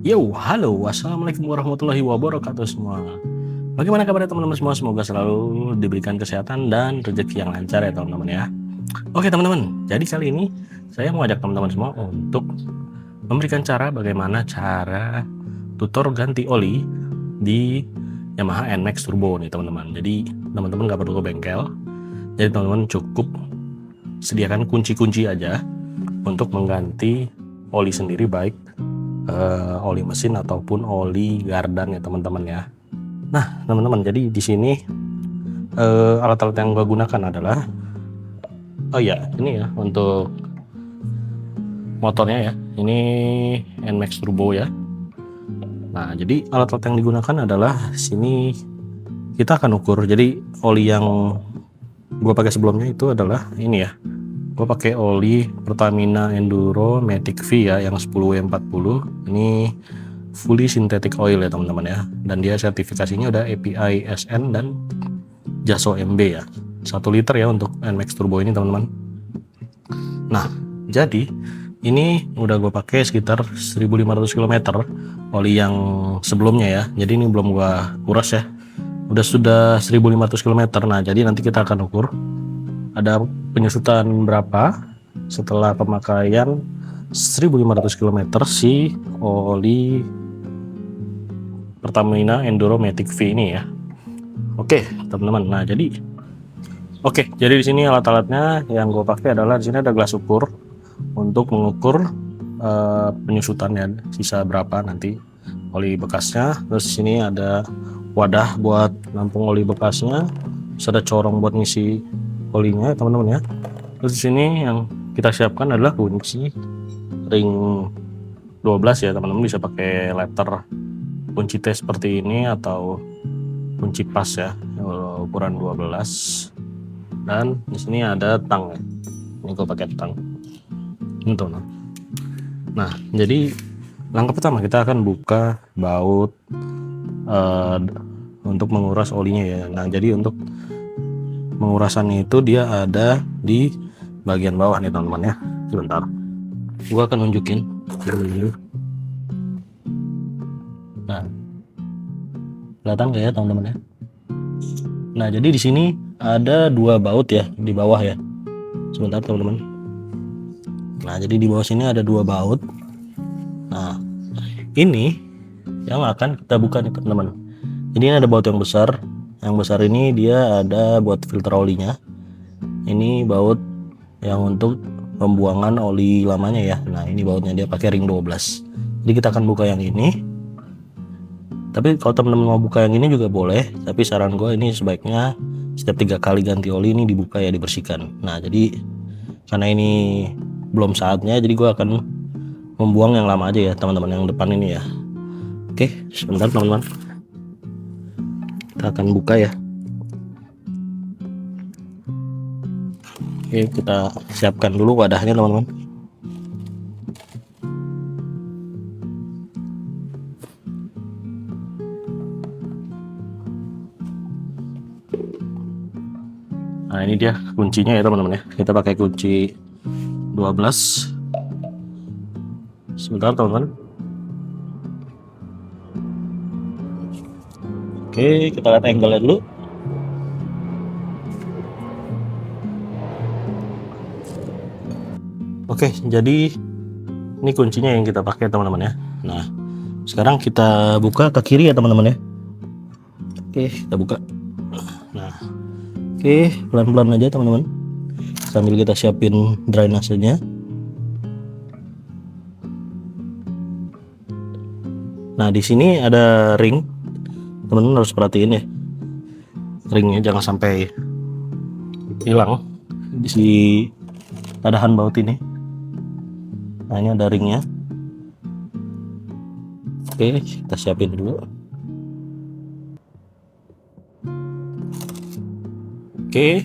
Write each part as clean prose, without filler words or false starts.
Yo, halo, assalamualaikum warahmatullahi wabarakatuh semua. Bagaimana kabar teman-teman semua? Semoga selalu diberikan kesehatan dan rezeki yang lancar ya teman-teman ya. Oke teman-teman, jadi kali ini saya mau ajak teman-teman semua untuk memberikan cara bagaimana cara tutor ganti oli di Yamaha NMAX Turbo nih teman-teman. Jadi teman-teman nggak perlu ke bengkel. Jadi teman-teman cukup sediakan kunci-kunci aja untuk mengganti oli sendiri, baik oli mesin ataupun oli gardan ya teman-teman ya. Nah teman-teman, jadi di sini alat-alat yang gue gunakan adalah ini ya untuk motornya ya, ini NMAX Turbo ya. Nah jadi alat-alat yang digunakan adalah sini kita akan ukur. Jadi oli yang gue pakai sebelumnya itu adalah ini ya, gue pakai oli Pertamina Enduro Matic V ya, yang 10W40. Ini fully synthetic oil ya teman-teman ya, dan dia sertifikasinya udah API SN dan JASO MB ya, 1 liter ya untuk NMAX Turbo ini teman-teman. Nah jadi ini udah gue pakai sekitar 1500 km oli yang sebelumnya ya, jadi ini belum gue kuras ya, sudah 1500 km. Nah jadi nanti kita akan ukur ada penyusutan berapa setelah pemakaian 1500 km si oli Pertamina Enduro Matic V ini ya. Oke teman-teman, nah jadi di sini alat-alatnya yang gue pakai adalah, di sini ada gelas ukur untuk mengukur penyusutannya sisa berapa nanti oli bekasnya. Terus di sini ada wadah buat nampung oli bekasnya, terus ada corong buat ngisi olinya teman-teman ya. Terus di sini yang kita siapkan adalah kunci ring 12 ya teman-teman, bisa pakai letter kunci T seperti ini atau kunci pas ya, ukuran 12. Dan di sini ada tang ya, ini gue pakai tang untuk. Nah jadi langkah pertama kita akan buka baut untuk menguras olinya ya. Nah jadi untuk pengurasannya itu dia ada di bagian bawah nih teman-teman ya. Sebentar, gua akan nunjukin dulu. Nah kelihatan nggak ya teman-teman ya? Nah jadi di sini ada 2 baut ya di bawah ya. Sebentar teman-teman. Nah jadi di bawah sini ada 2 baut. Nah ini yang akan kita buka nih teman-teman. Jadi ini ada baut yang besar. Yang besar ini dia ada buat filter olinya. Ini baut yang untuk pembuangan oli lamanya ya. Nah ini bautnya dia pakai ring 12. Jadi kita akan buka yang ini. Tapi kalau teman-teman mau buka yang ini juga boleh. Tapi saran gue ini sebaiknya setiap 3 kali ganti oli ini dibuka ya, dibersihkan. Nah jadi karena ini belum saatnya, jadi gue akan membuang yang lama aja ya teman-teman, yang depan ini ya. Oke sebentar teman-teman, kita akan buka ya. Oke kita siapkan dulu wadahnya teman-teman. Nah ini dia kuncinya ya teman-teman ya, kita pakai kunci 12. Sebentar teman-teman. Oke kita lihat angle-nya dulu. Oke jadi ini kuncinya yang kita pakai teman-teman ya. Nah sekarang kita buka ke kiri ya teman-teman ya. Oke kita buka. Nah oke pelan-pelan aja teman-teman, sambil kita siapin drainasenya. Nah di sini ada ring, teman-teman harus perhatiin ya, ringnya jangan sampai hilang di si padahan baut ini. Nah ini ada ringnya. Oke kita siapin dulu. Oke.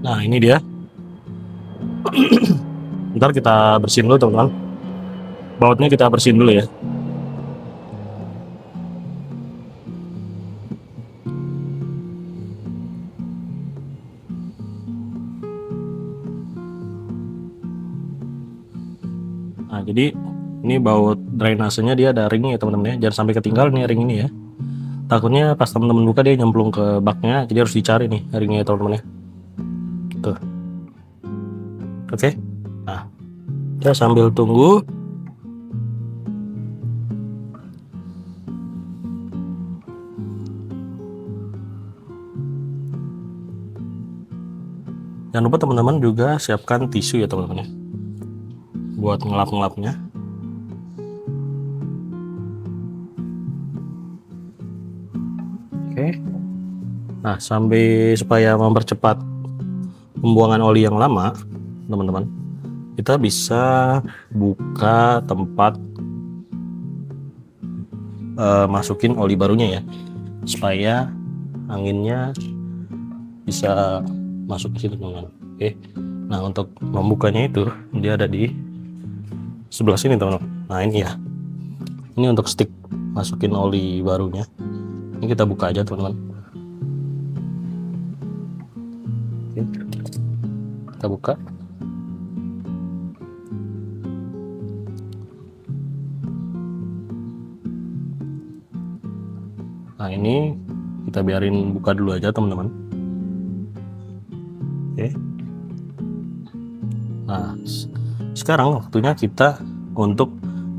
Nah ini dia. Ntar kita bersihin dulu teman-teman, bautnya kita bersihin dulu ya. jadi ini baut drainasenya dia ada ringnya ya teman-teman ya. Jangan sampai ketinggalan nih ring ini ya. Takutnya pas teman-teman buka dia nyemplung ke baknya, jadi harus dicari nih ringnya ya teman-teman ya. Tuh. Oke. Nah, kita sambil tunggu. Jangan lupa teman-teman juga siapkan tisu ya teman-teman ya, buat ngelap-ngelapnya. Oke. Nah, supaya mempercepat pembuangan oli yang lama, teman-teman, kita bisa buka tempat masukin oli barunya ya, supaya anginnya bisa masuk ke sini teman-teman. Oke. Nah, untuk membukanya itu dia ada di sebelah sini teman-teman. Nah, ini ya. Ini untuk stick masukin oli barunya. Ini kita buka aja teman-teman. Oke. Kita buka. Nah, ini kita biarin buka dulu aja teman-teman. Oke. Nah, sekarang waktunya kita untuk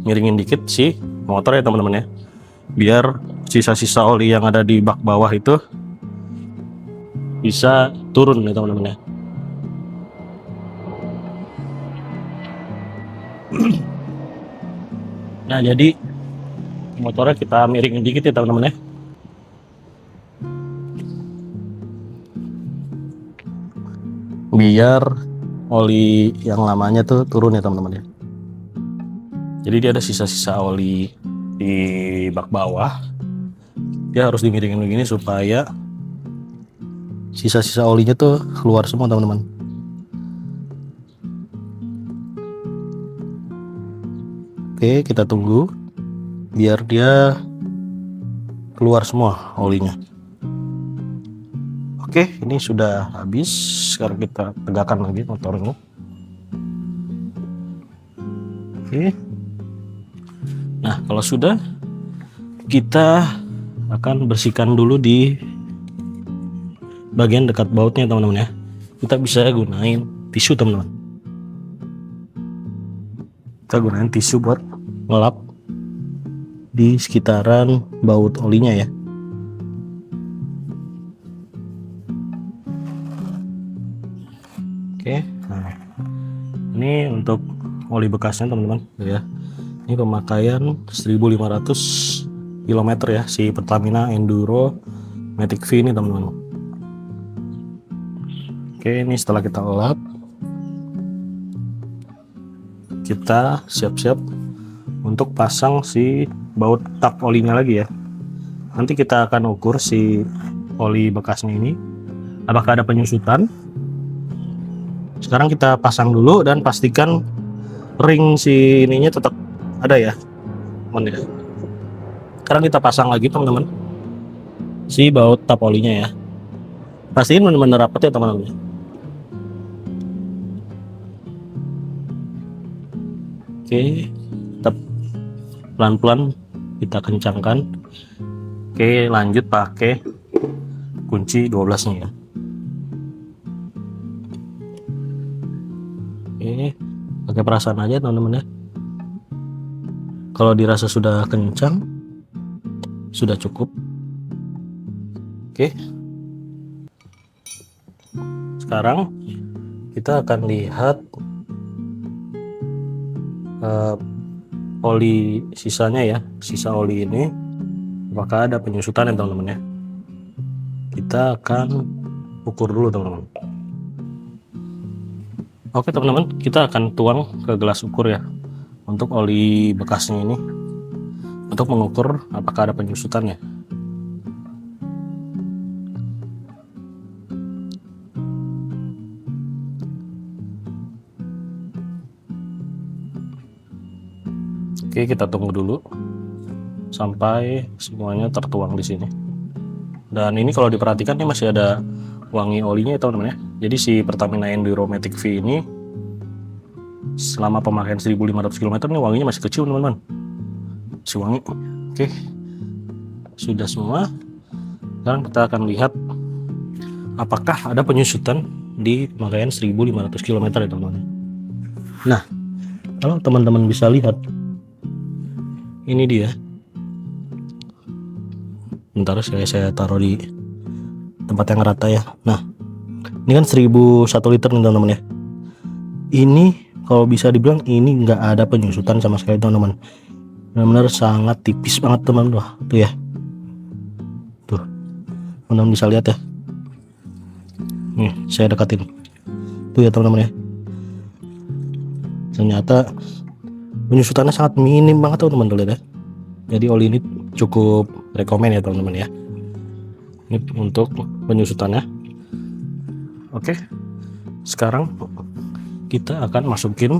miringin dikit si motor ya teman-teman ya, biar sisa-sisa oli yang ada di bak bawah itu bisa turun ya teman-teman ya. Nah, jadi motornya kita miringin dikit ya teman-teman ya, biar oli yang lamanya tuh turun ya teman-teman ya. Jadi dia ada sisa-sisa oli di bak bawah, dia harus dimiringin begini supaya sisa-sisa olinya tuh keluar semua teman-teman. Oke, kita tunggu biar dia keluar semua olinya. Oke, ini sudah habis. Sekarang kita tegakkan lagi motornya. Oke. Nah, kalau sudah, kita akan bersihkan dulu di bagian dekat bautnya teman-teman ya. Kita bisa gunain tisu teman-teman. Kita gunain tisu buat ngelap di sekitaran baut olinya ya. Oke, nah ini untuk oli bekasnya teman-teman ya. Ini pemakaian 1500 km ya, si Pertamina Enduro Matic V ini teman-teman. Oke, ini setelah kita lap, kita siap-siap untuk pasang si baut tap olinya lagi ya. Nanti kita akan ukur si oli bekasnya ini apakah ada penyusutan. Sekarang kita pasang dulu dan pastikan ring si ininya tetap ada ya teman ya. Sekarang kita pasang lagi teman-teman si baut tap olinya ya. Pastiin benar-benar rapat ya teman-teman. Oke, tetap pelan-pelan kita kencangkan. Oke, lanjut pakai kunci 12 nya ya. Oke, pakai perasaan aja teman-teman ya. Kalau dirasa sudah kencang, sudah cukup. Oke. Sekarang kita akan lihat oli sisanya ya, sisa oli ini apakah ada penyusutan ya teman-teman ya. Kita akan ukur dulu teman-teman. Oke teman-teman, kita akan tuang ke gelas ukur ya untuk oli bekasnya ini, untuk mengukur apakah ada penyusutannya. Oke, kita tunggu dulu sampai semuanya tertuang di sini. Dan ini kalau diperhatikan nih masih ada wangi olinya ya teman-teman ya. Jadi si Pertamina Enduro Matic V ini selama pemakaian 1500 km nih wanginya masih kecil teman-teman, masih wangi. Oke, sudah semua. Sekarang kita akan lihat apakah ada penyusutan di pemakaian 1500 km ya teman-teman. Nah, kalau teman-teman bisa lihat, ini dia. Bentar, saya taruh di tempat yang rata ya. Nah, ini kan 1001 liter nih teman-teman ya. Ini kalau bisa dibilang ini nggak ada penyusutan sama sekali teman-teman. Benar-benar sangat tipis banget teman-teman. Wah, tuh ya. Tuh, teman-teman bisa lihat ya. Nih, saya dekatin. Tuh ya teman-teman ya. Ternyata penyusutannya sangat minim banget teman-teman lihat ya. Jadi oli ini cukup rekomen ya teman-teman ya. Ini untuk penyusutannya. Oke, sekarang kita akan masukin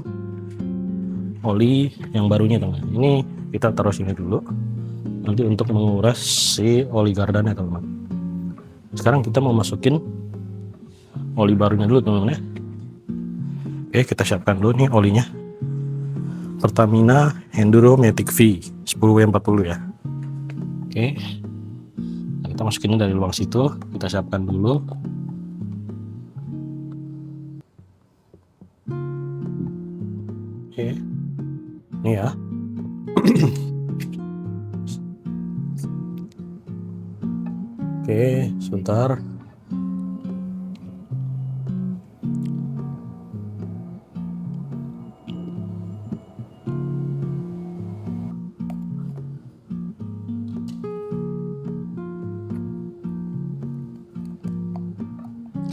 oli yang barunya teman-teman. Ini kita taruh sini dulu, nanti untuk menguras si oli gardannya teman-teman. Sekarang kita mau masukin oli barunya dulu teman-teman ya. Oke, kita siapkan dulu nih olinya. Pertamina Enduro Matic V 10W40 ya. Oke, nah, kita masukin dari lubang situ, kita siapkan dulu. Oke, ini ya. Oke, sebentar.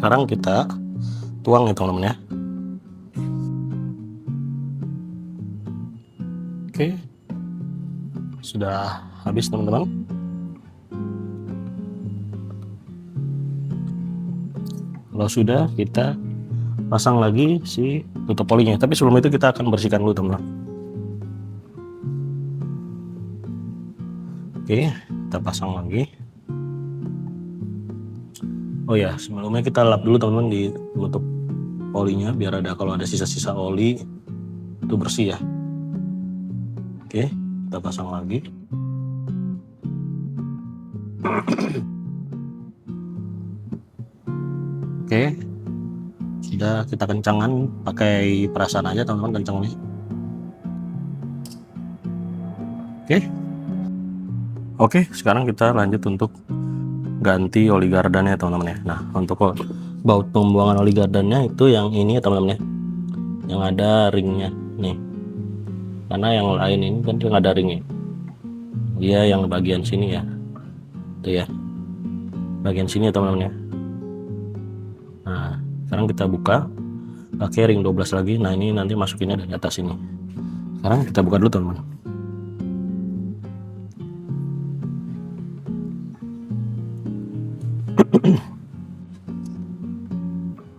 Sekarang kita tuang ya teman-teman ya. Oke, sudah habis teman-teman. Kalau sudah, kita pasang lagi si tutup olinya. Tapi sebelum itu kita akan bersihkan dulu teman-teman. Oke, kita pasang lagi. Oh ya, sebelumnya kita lap dulu teman-teman di penutup olinya biar ada, kalau ada sisa-sisa oli itu bersih ya. Oke, kita pasang lagi. Oke, sudah, kita kencangkan pakai perasaan aja teman-teman kencangnya. Oke, sekarang kita lanjut untuk ganti oli gardannya teman-teman ya. Nah, untuk baut pembuangan oli gardannya itu yang ini ya teman-teman ya, yang ada ringnya nih, karena yang lain ini kan dia nggak ada ringnya, dia yang bagian sini ya, tuh ya, bagian sini ya teman-teman ya. Nah, sekarang kita buka pakai ring 12 lagi. Nah, ini nanti masukinnya dari atas ini. Sekarang kita buka dulu teman-teman.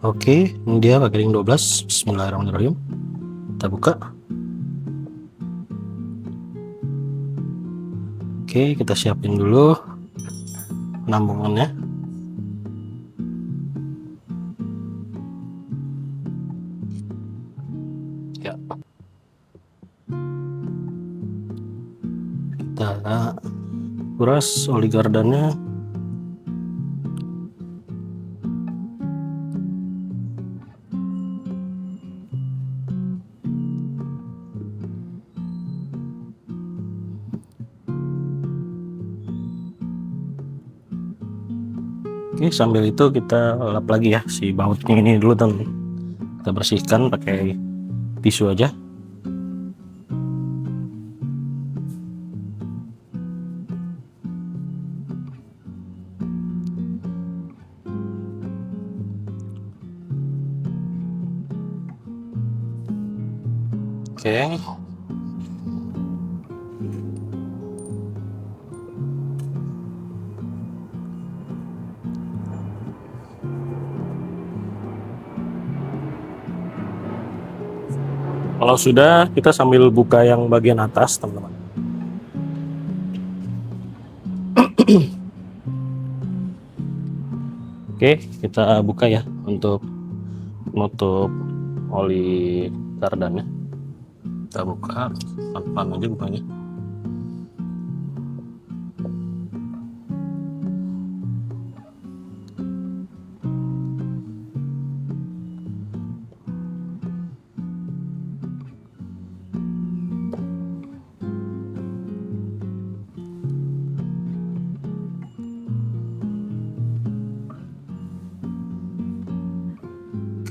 Oke, ini dia pakai ring 12. Bismillahirrahmanirrahim. Kita buka. Oke, kita siapin dulu penampungannya. Ya. Kita kuras oli gardannya. Oke, sambil itu kita lap lagi ya si bautnya ini dulu teman. Kita bersihkan pakai tisu aja. Oke. Kalau sudah, kita sambil buka yang bagian atas, teman-teman. Oke, kita buka ya untuk menutup oli gardannya. Kita buka pelan-pelan aja bukanya.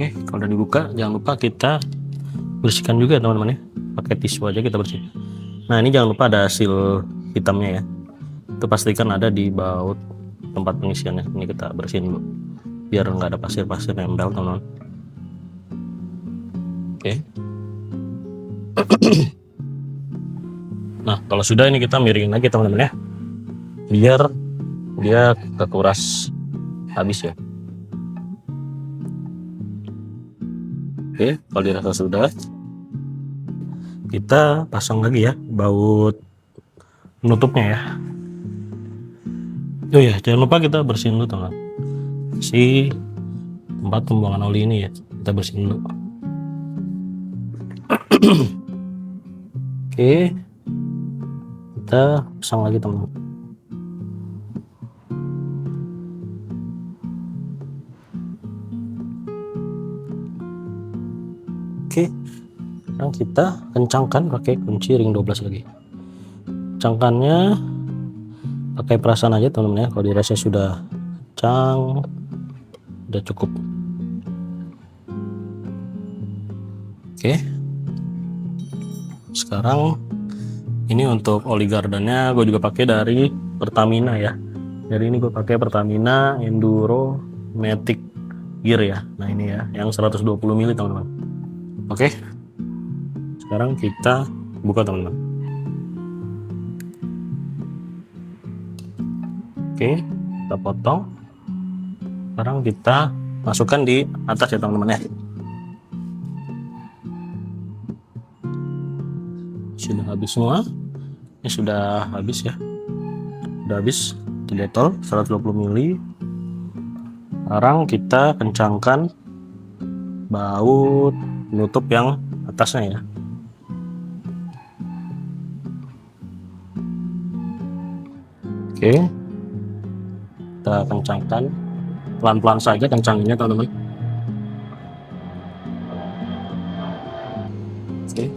Oke, kalau udah dibuka jangan lupa kita bersihkan juga teman-teman ya, pakai tisu aja kita bersih. Nah ini jangan lupa ada hasil hitamnya ya, itu pastikan ada di baut tempat pengisiannya. Ini kita bersihin dulu biar nggak ada pasir-pasir nempel teman-teman. Oke. Nah kalau sudah ini kita miringin lagi teman-teman ya, biar dia kekuras habis ya. Oke, kalau dirasa sudah, kita pasang lagi ya baut penutupnya ya. Oh ya, jangan lupa kita bersihin dulu teman-teman, si tempat pembuangan oli ini ya, kita bersihin dulu. Oke, kita pasang lagi teman-teman. Oke, sekarang kita kencangkan pakai kunci ring 12 lagi. Kencangkannya pakai perasaan aja teman-teman ya, kalau dirasa sudah kencang udah cukup. Oke, sekarang ini untuk oli gardannya gue juga pakai dari Pertamina ya. Jadi ini gue pakai Pertamina Enduro Matic Gear ya. Nah ini ya, yang 120 mili teman-teman. Oke, sekarang kita buka teman-teman. Oke, kita potong. Sekarang kita masukkan di atas ya teman-teman ya. Sudah habis semua. Ini sudah habis ya. Sudah habis di botol 120 mili. Sekarang kita kencangkan baut penutup yang atasnya ya. Oke, kita kencangkan pelan-pelan saja, kencanginnya teman-teman. Oke,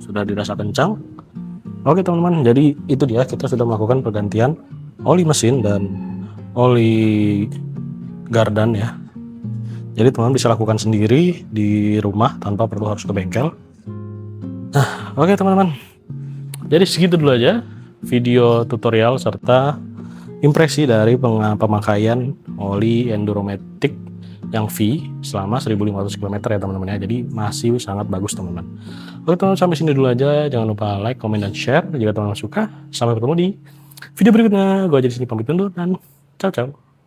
sudah dirasa kencang. Oke teman-teman, jadi itu dia, kita sudah melakukan pergantian oli mesin dan oli gardan ya. Jadi teman-teman bisa lakukan sendiri di rumah tanpa perlu harus ke bengkel. Nah, oke teman-teman. Jadi segitu dulu aja video tutorial serta impresi dari pemakaian oli Enduro Matic yang V selama 1500 km ya teman-teman ya. Jadi masih sangat bagus teman-teman. Oke teman-teman, sampai sini dulu aja. Jangan lupa like, comment, dan share jika teman-teman suka. Sampai ketemu di video berikutnya. Gue aja di sini pamit undur dan ciao ciao.